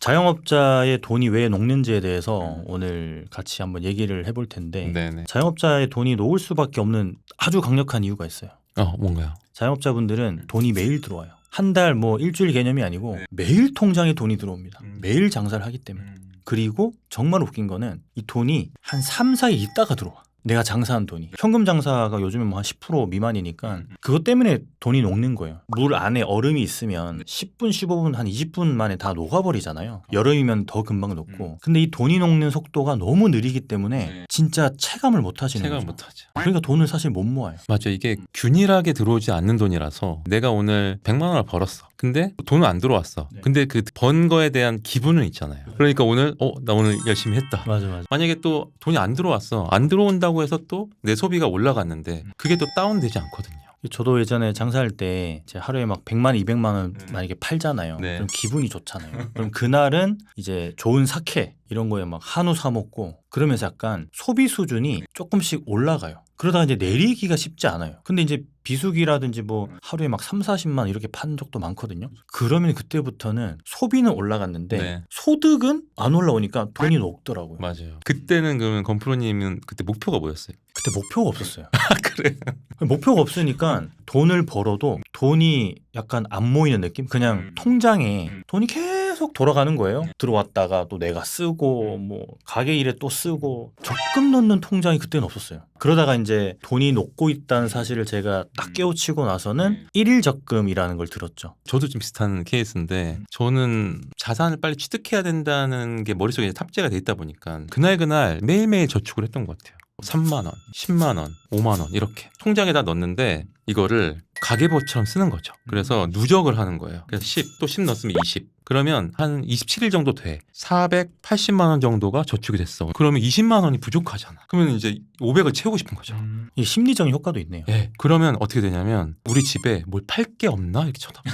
자영업자의 돈이 왜 녹는지에 대해서 오늘 같이 한번 얘기를 해볼 텐데 네네. 자영업자의 돈이 녹을 수밖에 없는 아주 강력한 이유가 있어요. 뭔가요? 자영업자분들은 돈이 매일 들어와요. 한 달 뭐 일주일 개념이 아니고 매일 통장에 돈이 들어옵니다. 매일 장사를 하기 때문에. 그리고 정말 웃긴 거는 이 돈이 한 3, 4일 있다가 들어와. 내가 장사한 돈이. 현금 장사가 요즘에 뭐 한 10% 미만이니까 그것 때문에 돈이 녹는 거예요. 물 안에 얼음이 있으면 10분, 15분, 한 20분 만에 다 녹아버리잖아요. 여름이면 더 금방 녹고. 근데 이 돈이 녹는 속도가 너무 느리기 때문에 진짜 체감을 못 하시는 체감 거죠. 못하죠. 그러니까 돈을 사실 못 모아요. 맞아. 이게 균일하게 들어오지 않는 돈이라서 내가 오늘 100만 원을 벌었어. 근데 돈은 안 들어왔어. 근데 그 번 거에 대한 기분은 있잖아요. 그러니까 오늘 나 오늘 열심히 했다. 맞아. 만약에 또 돈이 안 들어왔어. 안 들어온다고 해서 또 내 소비가 올라갔는데 그게 또 다운되지 않거든요. 저도 예전에 장사할 때 이제 하루에 막 100만, 200만 원 만약에 팔잖아요. 네. 그럼 기분이 좋잖아요. 그럼 그날은 이제 좋은 사케 이런 거에 막 한우 사 먹고 그러면서 약간 소비 수준이 조금씩 올라가요. 그러다가 이제 내리기가 쉽지 않아요. 근데 이제 비수기라든지 뭐 하루에 막 3, 40만 이렇게 판 적도 많거든요. 그러면 그때부터는 소비는 올라갔는데 네. 소득은 안 올라오니까 돈이 녹더라고요. 맞아요. 그때는 그러면 건프로님은 그때 목표가 뭐였어요? 그때 목표가 없었어요. 그래. 목표가 없으니까 돈을 벌어도 돈이 약간 안 모이는 느낌? 그냥 통장에 돈이 계속 돌아가는 거예요. 들어왔다가 또 내가 쓰고 뭐 가게 일에 또 쓰고 적금 넣는 통장이 그때는 없었어요. 그러다가 이제 돈이 녹고 있다는 사실을 제가 딱 깨우치고 나서는 일일 적금이라는 걸 들었죠. 저도 좀 비슷한 케이스인데 저는 자산을 빨리 취득해야 된다는 게 머릿속에 탑재가 돼 있다 보니까 그날 매일매일 저축을 했던 것 같아요. 3만 원, 10만 원, 5만 원 이렇게 통장에다 넣었는데 이거를 가계부처럼 쓰는 거죠. 그래서 누적을 하는 거예요. 그래서 10, 또 10 넣었으면 20. 그러면 한 27일 정도 돼. 480만 원 정도가 저축이 됐어. 그러면 20만 원이 부족하잖아. 그러면 이제 500을 채우고 싶은 거죠. 이 심리적인 효과도 있네요. 예. 그러면 어떻게 되냐면 우리 집에 뭘 팔 게 없나 이렇게 쳐다봐.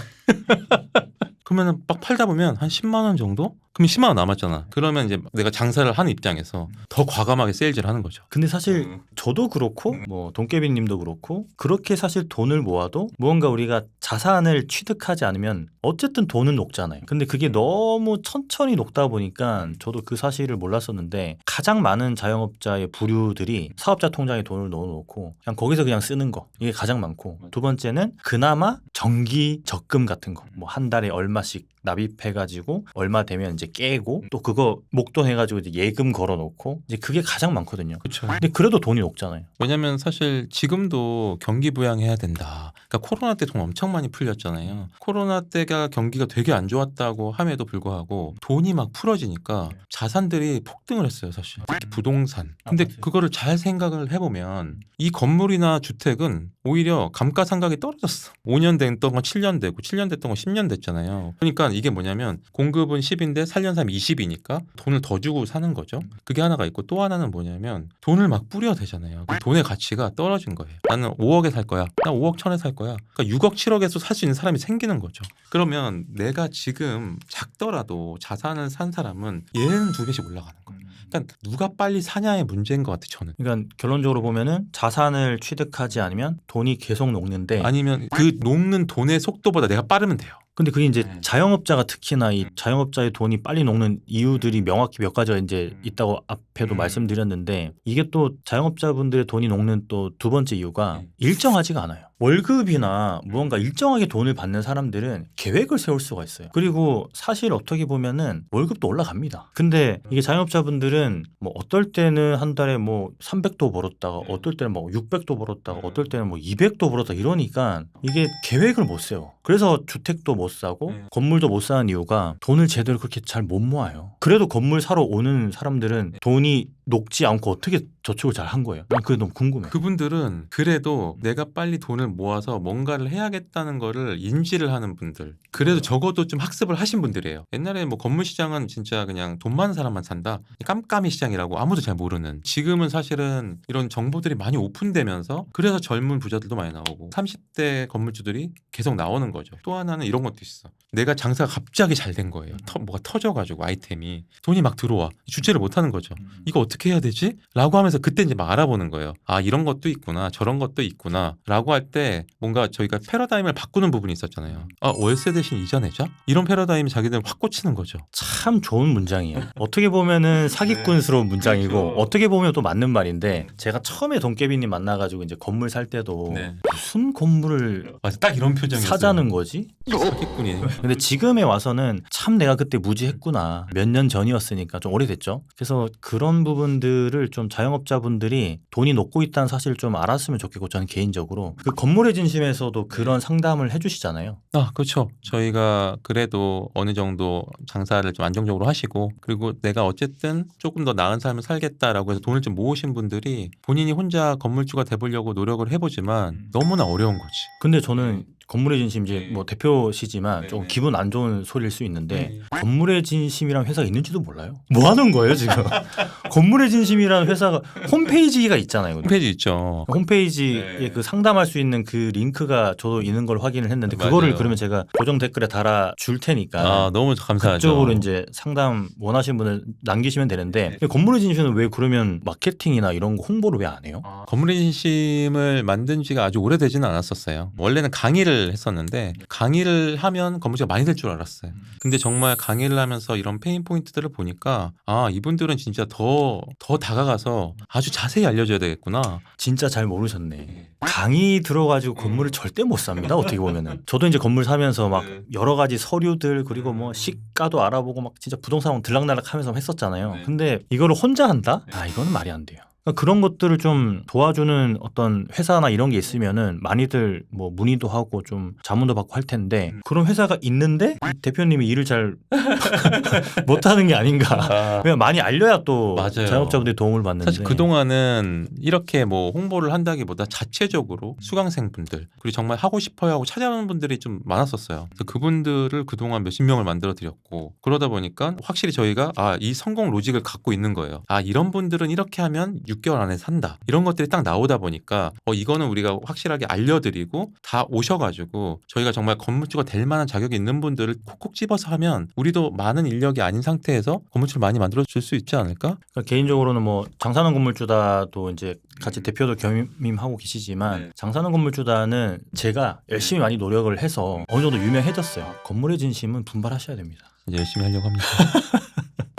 그러면 막 팔다 보면 한 10만 원 정도? 그럼 10만 원 남았잖아. 그러면 이제 내가 장사를 하는 입장에서 더 과감하게 세일즈를 하는 거죠. 근데 사실 저도 그렇고 뭐 돈깨비님도 그렇고 그렇게 사실 돈을 모아도 무언가 우리가 자산을 취득하지 않으면 어쨌든 돈은 녹잖아요. 근데 그게 너무 천천히 녹다 보니까 저도 그 사실을 몰랐었는데 가장 많은 자영업자의 부류들이 사업자 통장에 돈을 넣어놓고 그냥 거기서 그냥 쓰는 거 이게 가장 많고 두 번째는 그나마 정기 적금 같은 거 뭐 한 달에 얼마씩 납입해가지고 얼마 되면 이제 깨고 또 그거 목돈해가지고 이제 예금 걸어놓고 이제 그게 가장 많거든요. 그렇죠. 근데 그래도 돈이 녹잖아요. 왜냐면 사실 지금도 경기 부양해야 된다. 그러니까 코로나 때 돈 엄청 많이 풀렸잖아요. 코로나 때가 경기가 되게 안 좋았다고 함에도 불구하고 돈이 막 풀어지니까 자산들이 폭등을 했어요, 사실. 특히 부동산. 근데 그거를 잘 생각을 해보면 이 건물이나 주택은 오히려 감가상각이 떨어졌어. 5년 됐던 건 7년 되고 7년 됐던 건 10년 됐잖아요. 그러니까 이게 뭐냐면 공급은 10인데 살려면 20이니까 돈을 더 주고 사는 거죠. 그게 하나가 있고 또 하나는 뭐냐면 돈을 막 뿌려야 되잖아요. 그 돈의 가치가 떨어진 거예요. 나는 5억에 살 거야. 나 5억 1천에 살 거야. 그러니까 6억 7억에서 살 수 있는 사람이 생기는 거죠. 그러면 내가 지금 작더라도 자산을 산 사람은 얘는 2배씩 올라가는 거예요. 그러니까 누가 빨리 사냐의 문제인 것 같아요, 저는. 그러니까 결론적으로 보면은 자산을 취득하지 않으면 돈이 계속 녹는데 아니면 그 녹는 돈의 속도보다 내가 빠르면 돼요. 근데 그게 이제 자영업자가 특히나 이 자영업자의 돈이 빨리 녹는 이유들이 명확히 몇 가지가 이제 있다고 앞에도 말씀드렸는데 이게 또 자영업자분들의 돈이 녹는 또 두 번째 이유가 일정하지가 않아요. 월급이나 무언가 일정하게 돈을 받는 사람들은 계획을 세울 수가 있어요. 그리고 사실 어떻게 보면은 월급도 올라갑니다. 근데 이게 자영업자분들은 뭐 어떨 때는 한 달에 뭐 300도 벌었다가 어떨 때는 뭐 600도 벌었다가 어떨 때는 뭐 200도 벌었다 이러니까 이게 계획을 못 세워. 그래서 주택도 못 사고 건물도 못 사는 이유가 돈을 제대로 그렇게 잘 못 모아요. 그래도 건물 사러 오는 사람들은 돈이 녹지 않고 어떻게 저축을 잘 한 거예요? 난 그게 너무 궁금해. 그분들은 그래도 내가 빨리 돈을 모아서 뭔가를 해야겠다는 거를 인지를 하는 분들. 그래도 적어도 좀 학습을 하신 분들이에요. 옛날에 뭐 건물 시장은 진짜 그냥 돈 많은 사람만 산다. 깜깜이 시장이라고 아무도 잘 모르는. 지금은 사실은 이런 정보들이 많이 오픈되면서 그래서 젊은 부자들도 많이 나오고 30대 건물주들이 계속 나오는 거죠. 또 하나는 이런 것도 있어. 내가 장사가 갑자기 잘 된 거예요. 뭐가 터져가지고 아이템이 돈이 막 들어와. 주체를 못 하는 거죠. 이거 어떻게 어떻게 해야 되지? 라고 하면서 그때 이제 막 알아보는 거예요. 아, 이런 것도 있구나, 저런 것도 있구나 라고 할 때 뭔가 저희가 패러다임을 바꾸는 부분이 있었잖아요. 아, 월세 대신 이자 내자? 이런 패러다임이 자기들 확 꽂히는 거죠. 참 좋은 문장이에요. 어떻게 보면은 사기꾼스러운 문장이고 그렇죠. 어떻게 보면 또 맞는 말인데 제가 처음에 돈깨비님 만나가지고 이제 건물 살 때도 네. 무슨 건물을 맞아, 딱 이런 표정이었어요. 사자는 거지? 사기꾼이에요. 근데 지금에 와서는 참 내가 그때 무지했구나. 몇 년 전이었으니까 좀 오래됐죠. 그래서 그런 부분들을 좀 자영업자분들이 돈이 녹고 있다는 사실을 좀 알았으면 좋겠고 저는 개인적으로 그 건물의 진심에서도 그런 상담을 해주시잖아요. 아, 그렇죠. 저희가 그래도 어느 정도 장사를 좀 안정적으로 하시고 그리고 내가 어쨌든 조금 더 나은 삶을 살겠다라고 해서 돈을 좀 모으신 분들이 본인이 혼자 건물주가 돼보려고 노력을 해보지만 너무나 어려운 거지. 근데 저는 건물의 진심 이제 뭐 대표시지만 좀 기분 안 좋은 소리일 수 있는데 건물의 진심이란 회사가 있는지도 몰라요. 뭐 하는 거예요 지금? 건물의 진심이라는 회사가 홈페이지가 있잖아요. 홈페이지 있죠. 홈페이지에 그 상담할 수 있는 그 링크가 저도 있는 걸 확인을 했는데 그거를 맞아요. 그러면 제가 고정 댓글에 달아 줄 테니까 아, 너무 감사하죠. 그쪽으로 이제 상담 원하시는 분을 남기시면 되는데 건물의 진심은 왜 그러면 마케팅이나 이런 거 홍보를 왜 안 해요? 건물의 진심을 만든 지가 아주 오래되지는 않았었어요. 원래는 강의를 했었는데 강의를 하면 건물주가 많이 될 줄 알았어요. 근데 정말 강의를 하면서 이런 페인 포인트들을 보니까 아, 이분들은 진짜 더 다가가서 아주 자세히 알려줘야 되겠구나. 진짜 잘 모르셨네. 강의 들어가지고 건물을 절대 못 삽니다. 어떻게 보면은. 저도 이제 건물 사면서 막 여러 가지 서류들 그리고 뭐 시가도 알아보고 막 진짜 부동산 들락날락 하면서 했었잖아요. 근데 이거를 혼자 한다? 아, 이거는 말이 안 돼요. 그러니까 그런 것들을 좀 도와주는 어떤 회사나 이런 게 있으면은 많이들 뭐 문의도 하고 좀 자문도 받고 할 텐데 그런 회사가 있는데 이 대표님이 일을 잘 못하는 게 아닌가. 왜냐면 많이 알려야 또 맞아요. 자영업자분들이 도움을 받는데. 사실 그동안은 이렇게 뭐 홍보를 한다기보다 자체적으로 수강생분들 그리고 정말 하고 싶어요 하고 찾아오는 분들이 좀 많았었어요. 그래서 그분들을 그동안 몇십 명을 만들어 드렸고 그러다 보니까 확실히 저희가 아, 이 성공 로직을 갖고 있는 거예요. 아, 이런 분들은 이렇게 하면 6개월 안에 산다. 이런 것들이 딱 나오다 보니까 이거는 우리가 확실하게 알려드리고 다 오셔가지고 저희가 정말 건물주가 될 만한 자격이 있는 분들을 콕콕 집어서 하면 우리도 많은 인력이 아닌 상태에서 건물주를 많이 만들어 줄 수 있지 않을까? 그러니까 개인적으로는 뭐 장사는 건물주다도 이제 같이 대표도 겸임하고 계시지만 장사는 건물주다는 제가 열심히 많이 노력을 해서 어느 정도 유명해졌어요. 건물의 진심은 분발하셔야 됩니다. 이제 열심히 하려고 합니다.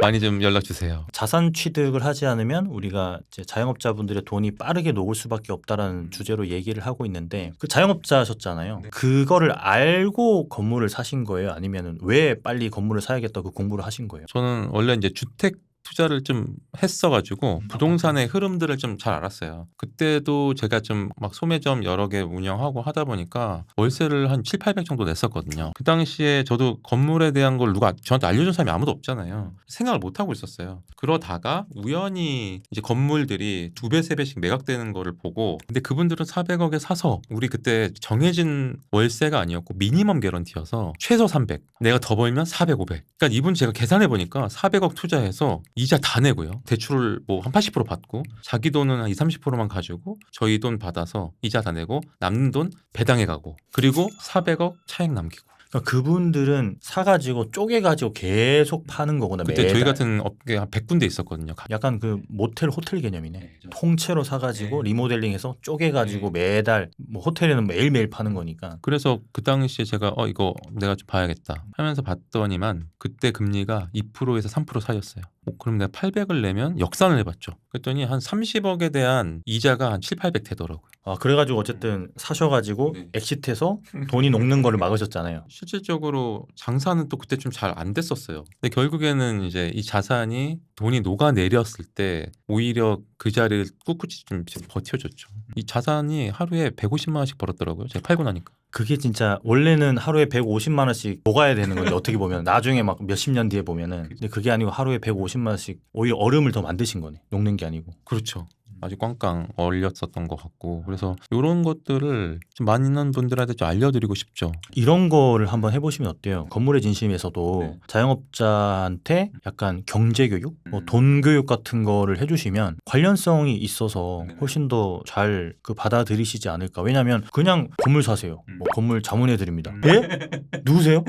많이 좀 연락 주세요. 자산 취득을 하지 않으면 우리가 이제 자영업자분들의 돈이 빠르게 녹을 수밖에 없다라는 주제로 얘기를 하고 있는데 그 자영업자셨잖아요. 그거를 알고 건물을 사신 거예요? 아니면 왜 빨리 건물을 사야겠다고 공부를 하신 거예요? 저는 원래 이제 주택 투자를 좀 했어가지고 부동산의 흐름들을 좀 잘 알았어요. 그때도 제가 좀 막 소매점 여러 개 운영하고 하다 보니까 월세를 한 7, 800 정도 냈었거든요. 그 당시에 저도 건물에 대한 걸 누가 저한테 알려준 사람이 아무도 없잖아요. 생각을 못 하고 있었어요. 그러다가 우연히 이제 건물들이 2배, 3배씩 매각되는 거를 보고 근데 그분들은 400억에 사서 우리 그때 정해진 월세가 아니었고 미니멈 개런티여서 최소 300 내가 더 벌면 400, 500 그러니까 이분 제가 계산해 보니까 400억 투자해서 이자 다 내고요. 대출을 뭐 한 80% 받고 자기 돈은 한 20, 30%만 가지고 저희 돈 받아서 이자 다 내고 남는 돈 배당해 가고 그리고 400억 차액 남기고 그러니까 그분들은 사가지고 쪼개가지고 계속 파는 거구나. 그때 매달. 저희 같은 업계 한 100군데 있었거든요. 약간 그 모텔 호텔 개념이네. 통째로 사가지고 리모델링해서 쪼개가지고 매달 뭐 호텔에는 매일매일 파는 거니까. 그래서 그 당시에 제가 이거 내가 좀 봐야겠다 하면서 봤더니만 그때 금리가 2%에서 3% 사이였어요. 그럼 내가 800을 내면 역산을 해봤죠. 그랬더니 한 30억에 대한 이자가 한 7, 800 되더라고요. 아 그래가지고 어쨌든 사셔가지고 엑시트해서 돈이 녹는 거를 막으셨잖아요. 실질적으로 장사는 또 그때 좀 잘 안 됐었어요. 근데 결국에는 이제 이 자산이 돈이 녹아내렸을 때 오히려 그 자리를 꿋꿋이 좀 버텨줬죠. 이 자산이 하루에 150만 원씩 벌었더라고요. 제가 팔고 나니까. 그게 진짜 원래는 하루에 150만 원씩 녹아야 되는 건데 어떻게 보면 나중에 막 몇십 년 뒤에 보면은 근데 그게 아니고 하루에 150만 원씩 오히려 얼음을 더 만드신 거네. 녹는 게 아니고. 그렇죠. 아주 꽝꽝 얼렸었던 것 같고 그래서 이런 것들을 좀 많은 분들한테 좀 알려드리고 싶죠. 이런 거를 한번 해보시면 어때요? 건물의 진심에서도 네. 자영업자한테 약간 경제교육, 뭐 돈교육 같은 거를 해주시면 관련성이 있어서 훨씬 더 잘 그 받아들이시지 않을까. 왜냐하면 그냥 건물 사세요. 뭐 건물 자문해드립니다. 예? 누구세요?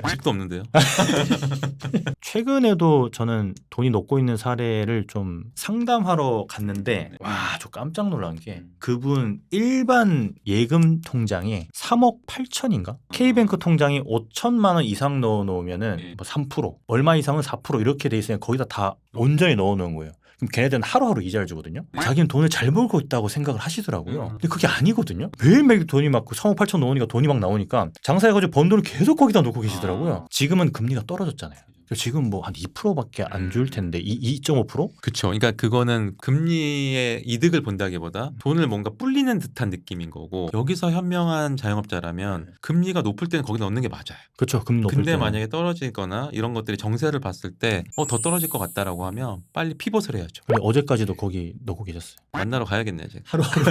집도 없는데요. 최근에도 저는 돈이 녹고 있는 사례를 좀 상담하러 갔는데 와, 저 깜짝 놀란 게 그분 일반 예금 통장에 3억 8천인가? K뱅크 통장이 5천만 원 이상 넣어 놓으면은 뭐 3%, 얼마 이상은 4% 이렇게 돼 있으니까 거기다 다 온전히 넣어 놓은 거예요. 그럼 걔네들은 하루하루 이자를 주거든요. 자기는 돈을 잘 벌고 있다고 생각을 하시더라고요. 근데 그게 아니거든요. 매일매일 돈이 막 3억 8천 넣으니까 돈이 막 나오니까 장사해가지고 번 돈을 계속 거기다 놓고 계시더라고요. 지금은 금리가 떨어졌잖아요. 지금 뭐 한 2%밖에 안 줄 텐데 2.5%? 그렇죠. 그러니까 그거는 금리의 이득을 본다기보다 돈을 뭔가 불리는 듯한 느낌인 거고 여기서 현명한 자영업자라면 금리가 높을 때는 거기 넣는 게 맞아요. 그렇죠. 금리 높을 근데 때는. 만약에 떨어지거나 이런 것들이 정세를 봤을 때 더 떨어질 것 같다라고 하면 빨리 피봇을 해야죠. 근데 어제까지도 거기 넣고 계셨어요. 만나러 가야겠네요. 제가. 하루하루.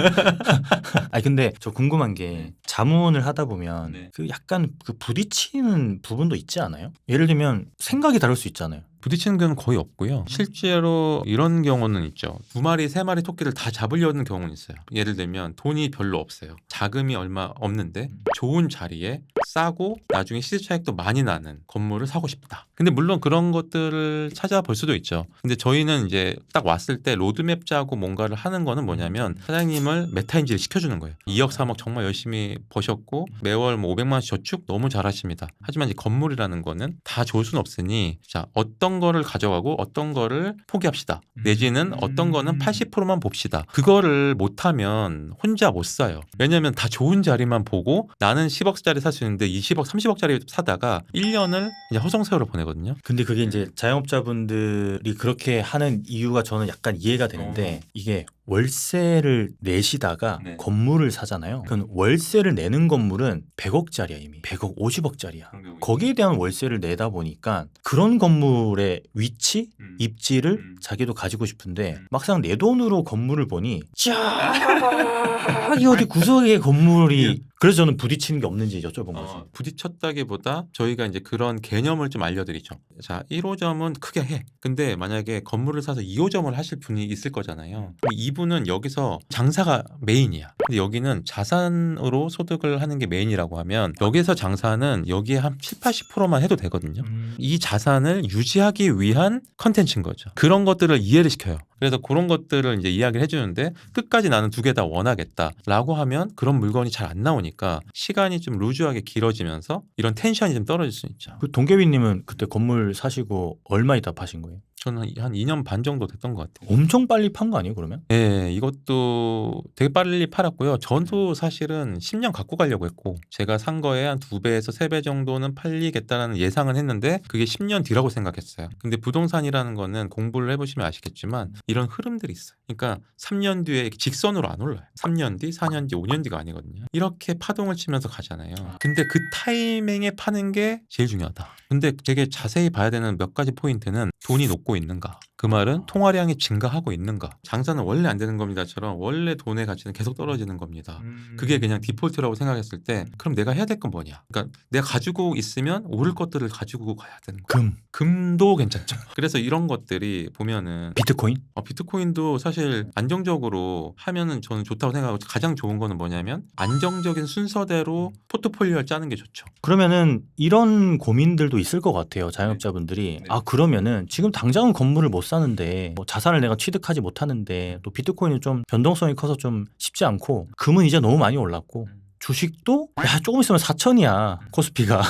아니 근데 저 궁금한 게 자문을 하다 보면 그 약간 그 부딪히는 부분도 있지 않아요? 예를 들면 생각이 다를 수 있잖아요. 부딪히는 경우는 거의 없고요. 실제로 이런 경우는 있죠. 2마리, 3마리 토끼를 다 잡으려는 경우는 있어요. 예를 들면 돈이 별로 없어요. 자금이 얼마 없는데 좋은 자리에 싸고 나중에 시세 차익도 많이 나는 건물을 사고 싶다. 근데 물론 그런 것들을 찾아볼 수도 있죠. 근데 저희는 이제 딱 왔을 때 로드맵 짜고 뭔가를 하는 거는 뭐냐면 사장님을 메타인지를 시켜주는 거예요. 2억, 3억 정말 열심히 버셨고 매월 뭐 500만 원씩 저축 너무 잘하십니다. 하지만 이제 건물이라는 거는 다 좋을 수는 없으니 자 어떤 거를 가져가고 어떤 거를 포기합시다. 내지는 어떤 거는 80%만 봅시다. 그거를 못하면 혼자 못 사요. 왜냐하면 다 좋은 자리만 보고 나는 10억짜리 살 수 있는데 20억, 30억짜리 사다가 1년을 이제 허송세월을 보내거든요. 근데 그게 이제 자영업자분들이 그렇게 하는 이유가 저는 약간 이해가 되는데 이게 월세를 내시다가 네. 건물을 사잖아요. 그럼 월세를 내는 건물은 100억짜리야 이미. 100억, 50억짜리야. 거기에 대한 월세를 내다 보니까 그런 건물의 위치, 입지를 자기도 가지고 싶은데 막상 내 돈으로 건물을 보니 쫙이 어디 구석에 건물이 그래서 저는 부딪히는 게 없는지 여쭤본 거지. 부딪혔다기보다 저희가 이제 그런 개념을 좀 알려드리죠. 자, 1호점은 크게 해. 근데 만약에 건물을 사서 2호점을 하실 분이 있을 거잖아요. 이분은 여기서 장사가 메인이야. 근데 여기는 자산으로 소득을 하는 게 메인이라고 하면 여기서 장사는 여기에 한 7, 80%만 해도 되거든요. 이 자산을 유지하기 위한 컨텐츠인 거죠. 그런 것들을 이해를 시켜요. 그래서 그런 것들을 이제 이야기를 해주는데 끝까지 나는 두 개 다 원하겠다라고 하면 그런 물건이 잘 안 나오니까 시간이 좀 루즈하게 길어지면서 이런 텐션이 좀 떨어질 수 있죠. 그 동계비님은 그때 건물 사시고 얼마 있다 파신 거예요? 저는 한 2년 반 정도 됐던 것 같아요. 엄청 빨리 판 거 아니에요 그러면? 네, 이것도 되게 빨리 팔았고요. 저도 사실은 10년 갖고 가려고 했고 제가 산 거에 한 2배에서 3배 정도는 팔리겠다는 예상은 했는데 그게 10년 뒤라고 생각했어요. 근데 부동산이라는 거는 공부를 해보시면 아시겠지만 이런 흐름들이 있어요. 그러니까 3년 뒤에 직선으로 안 올라요. 3년 뒤, 4년 뒤, 5년 뒤가 아니거든요. 이렇게 파동을 치면서 가잖아요. 근데 그 타이밍에 파는 게 제일 중요하다. 근데 되게 자세히 봐야 되는 몇 가지 포인트는 돈이 녹고 있는가? 그 말은 통화량이 증가하고 있는가? 장사는 원래 안 되는 겁니다처럼 원래 돈의 가치는 계속 떨어지는 겁니다. 그게 그냥 디폴트라고 생각했을 때 그럼 내가 해야 될 건 뭐냐? 그러니까 내가 가지고 있으면 오를 것들을 가지고 가야 되는 거예요. 금도 괜찮죠. 그래서 이런 것들이 보면은 비트코인? 비트코인도 사실 안정적으로 하면은 저는 좋다고 생각하고 가장 좋은 거는 뭐냐면 안정적인 순서대로 포트폴리오를 짜는 게 좋죠. 그러면은 이런 고민들도 있을 것 같아요. 자영업자분들이. 아 그러면은 지금 당장은 건물을 못 사는데 뭐 자산을 내가 취득하지 못하는데 또 비트코인은 좀 변동성이 커서 좀 쉽지 않고 금은 이제 너무 많이 올랐고 주식도 야 조금 있으면 4천이야 코스피가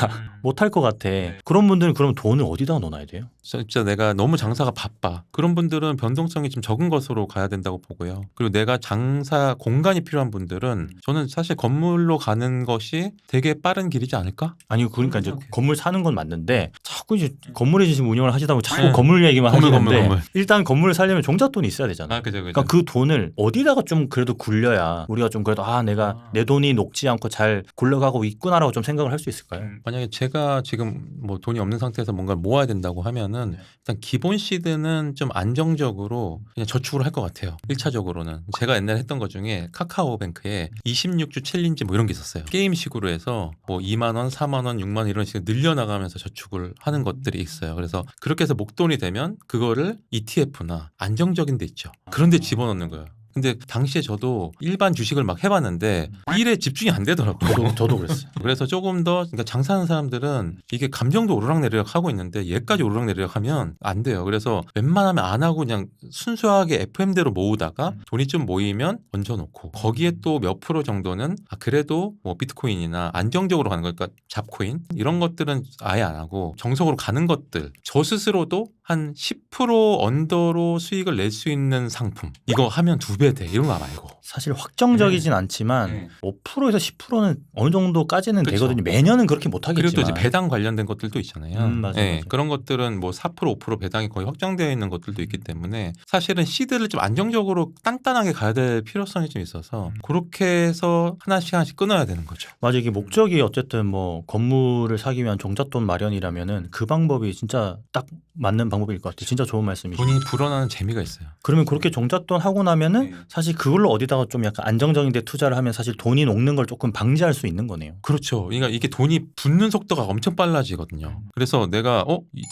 못할 것 같아. 그런 분들은 그럼 돈을 어디다 넣어놔야 돼요? 진짜 내가 너무 장사가 바빠. 그런 분들은 변동성이 좀 적은 것으로 가야 된다고 보고요. 그리고 내가 장사 공간이 필요한 분들은 저는 사실 건물로 가는 것이 되게 빠른 길이지 않을까? 아니 그러니까 이제 건물 사는 건 맞는데 자꾸 이제 건물에 지금 운영을 하시다 보면 자꾸 네. 건물 얘기만 하시는데 건물. 일단 건물을 살려면 종잣돈이 있어야 되잖아요. 그죠. 그러니까 그 돈을 어디다가 좀 그래도 굴려야 우리가 좀 그래도 내가 내 돈이 녹지 않고 잘 굴러가고 있구나라고 좀 생각을 할 수 있을까요? 만약에 제가 내가 지금 뭐 돈이 없는 상태에서 뭔가를 모아야 된다고 하면은 일단 기본 시드는 좀 안정적으로 그냥 저축을 할 것 같아요. 1차적으로는 제가 옛날에 했던 것 중에 카카오뱅크에 26주 챌린지 뭐 이런 게 있었어요. 게임식으로 해서 뭐 2만 원, 4만 원, 6만 원 이런 식으로 늘려나가면서 저축을 하는 것들이 있어요. 그래서 그렇게 해서 목돈이 되면 그거를 ETF나 안정적인 데 있죠. 그런 데 집어넣는 거예요. 근데 당시에 저도 일반 주식을 막 해봤는데 일에 집중이 안 되더라고요. 저도 그랬어요. 그래서 조금 더 그러니까 장사하는 사람들은 이게 감정도 오르락내리락 하고 있는데 얘까지 오르락내리락 하면 안 돼요. 그래서 웬만하면 안 하고 그냥 순수하게 FM대로 모으다가 돈이 좀 모이면 얹어놓고 거기에 또 몇 프로 정도는 그래도 뭐 비트코인이나 안정적으로 가는 거니까 잡코인 이런 것들은 아예 안 하고 정석으로 가는 것들 저 스스로도 한 10% 언더로 수익을 낼 수 있는 상품 이거 하면 2배 돼 이런 거 말고 사실 확정적이진 않지만 5%에서 10%는 어느 정도까지는 그쵸. 되거든요. 매년은 그렇게 못 그리고 또 하겠지만. 이제 배당 관련된 것들도 있잖아요. 맞아요. 그런 것들은 뭐 4% 5% 배당이 거의 확정되어 있는 것들도 있기 때문에 사실은 시드를 좀 안정적으로 단단하게 가야 될 필요성이 좀 있어서 그렇게 해서 하나씩 끊어야 되는 거죠. 맞아, 이게 목적이 어쨌든 뭐 건물을 사기 위한 종잣돈 마련이라면은 그 방법이 진짜 딱 맞는 방법일 것 같아요. 진짜 좋은 말씀이시죠. 돈이 불어나는 재미가 있어요. 그러면 그렇게 종잣돈 하고 나면은 사실 그걸로 어디다가 좀 약간 안정적인 데 투자를 하면 사실 돈이 녹는 걸 조금 방지할 수 있는 거네요. 그렇죠. 그러니까 이게 돈이 붙는 속도가 엄청 빨라지거든요. 그래서 내가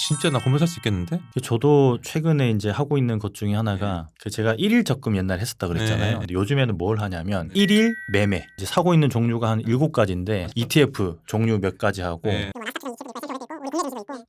진짜 나 건물 살 수 있겠는데? 저도 최근에 이제 하고 있는 것 중에 하나가 그 제가 1일 적금 옛날에 했었다 그랬잖아요. 네. 근데 요즘에는 뭘 하냐면 1일 매매. 이제 사고 있는 종류가 한 7가지인데 ETF 종류 몇 가지 하고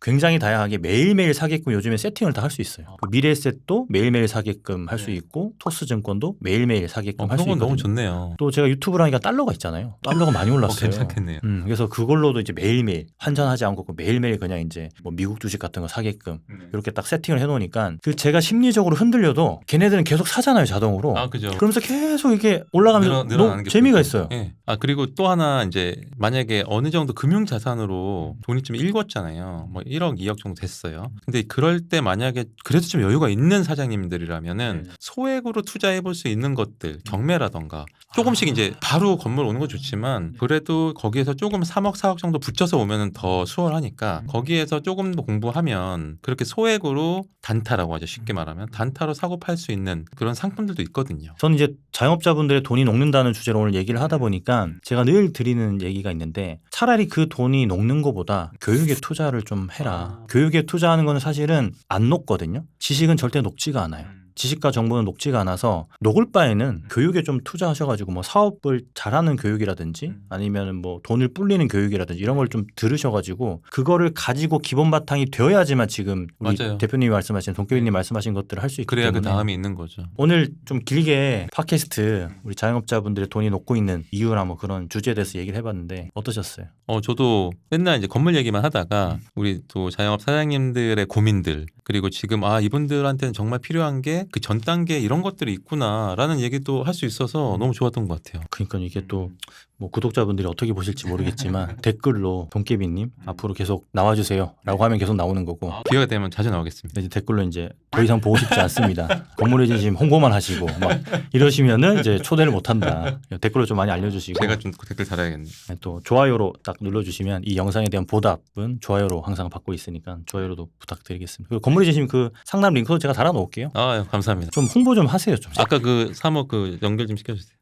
굉장히 다양하게 매일매일 사게끔 요즘에 세팅을 다 할 수 있어요. 그 미래에셋도 매일매일 사게끔 할 수 있고 토스증권도 매일매일 사게끔 할 수 그런 건 있거든요. 너무 좋네요. 또 제가 유튜브를 하니까 달러가 있잖아요. 달러가 많이 올랐어요. 괜찮겠네요. 그래서 그걸로도 이제 매일매일 환전하지 않고 매일매일 그냥 이제 뭐 미국 주식 같은 거 사게끔 이렇게 딱 세팅을 해놓으니까 그 제가 심리적으로 흔들려도 걔네들은 계속 사잖아요, 자동으로. 그죠. 그러면서 계속 이게 올라가면서 늘어나는 게 재미가 보이죠. 있어요. 예. 그리고 또 하나 이제 만약에 어느 정도 금융 자산으로 돈이 좀 일궜잖아요. 뭐 1억, 2억 정도 됐어요. 근데 그럴 때 만약에 그래도 좀 여유가 있는 사장님들이라면은 소액으로 투자해 볼 수 있는 것들, 경매라던가 조금씩 이제 바로 건물 오는 건 좋지만 그래도 거기에서 조금 3억, 4억 정도 붙여서 오면은 더 수월하니까 거기에서 조금 더 공부하면 그렇게 소액으로 단타라고 하죠. 쉽게 말하면 단타로 사고 팔 수 있는 그런 상품들도 있거든요. 저는 이제 자영업자분들의 돈이 녹는다는 주제로 오늘 얘기를 하다 보니까 제가 늘 드리는 얘기가 있는데 차라리 그 돈이 녹는 것보다 교육에 투자를 좀 해라. 교육에 투자하는 거는 사실은 안 녹거든요. 지식은 절대 녹지가 않아요. 지식과 정보는 녹지가 않아서 녹을 바에는 교육에 좀 투자하셔가지고 뭐 사업을 잘하는 교육이라든지 아니면 뭐 돈을 불리는 교육이라든지 이런 걸 좀 들으셔가지고 그거를 가지고 기본 바탕이 되어야지만 지금 우리 맞아요. 대표님이 말씀하신 동교수님 말씀하신 것들을 할 수 있기 그래야 때문에 그 다음이 있는 거죠. 오늘 좀 길게 팟캐스트 우리 자영업자분들의 돈이 녹고 있는 이유나 뭐 그런 주제에 대해서 얘기를 해봤는데 어떠셨어요? 저도 맨날 이제 건물 얘기만 하다가 우리 또 자영업 사장님들의 고민들 그리고 지금 이분들한테는 정말 필요한 게 그 전 단계 이런 것들이 있구나라는 얘기도 할 수 있어서 너무 좋았던 것 같아요. 그러니까 이게 또 뭐 구독자분들이 어떻게 보실지 모르겠지만 댓글로 동깨비님 앞으로 계속 나와주세요라고 하면 계속 나오는 거고 기회가 되면 자주 나오겠습니다. 이제 댓글로 이제 더 이상 보고 싶지 않습니다. 건물의 진심 홍보만 하시고 막 이러시면은 이제 초대를 못한다. 댓글로 좀 많이 알려주시고 제가 좀 댓글 달아야겠네요. 또 좋아요로 딱 눌러주시면 이 영상에 대한 보답은 좋아요로 항상 받고 있으니까 좋아요로도 부탁드리겠습니다. 그리고 건물의 진심 그 상담 링크도 제가 달아놓을게요. 감사합니다. 좀 홍보 좀 하세요. 좀. 아까 그 3억 그 연결 좀 시켜주세요.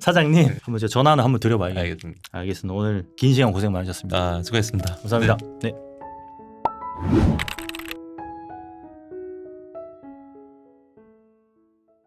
사장님 한번 제가 전화 하나 한번 드려봐야겠네요. 알겠습니다. 알겠습니다. 오늘 긴 시간 고생 많으셨습니다. 수고했습니다. 감사합니다. 네.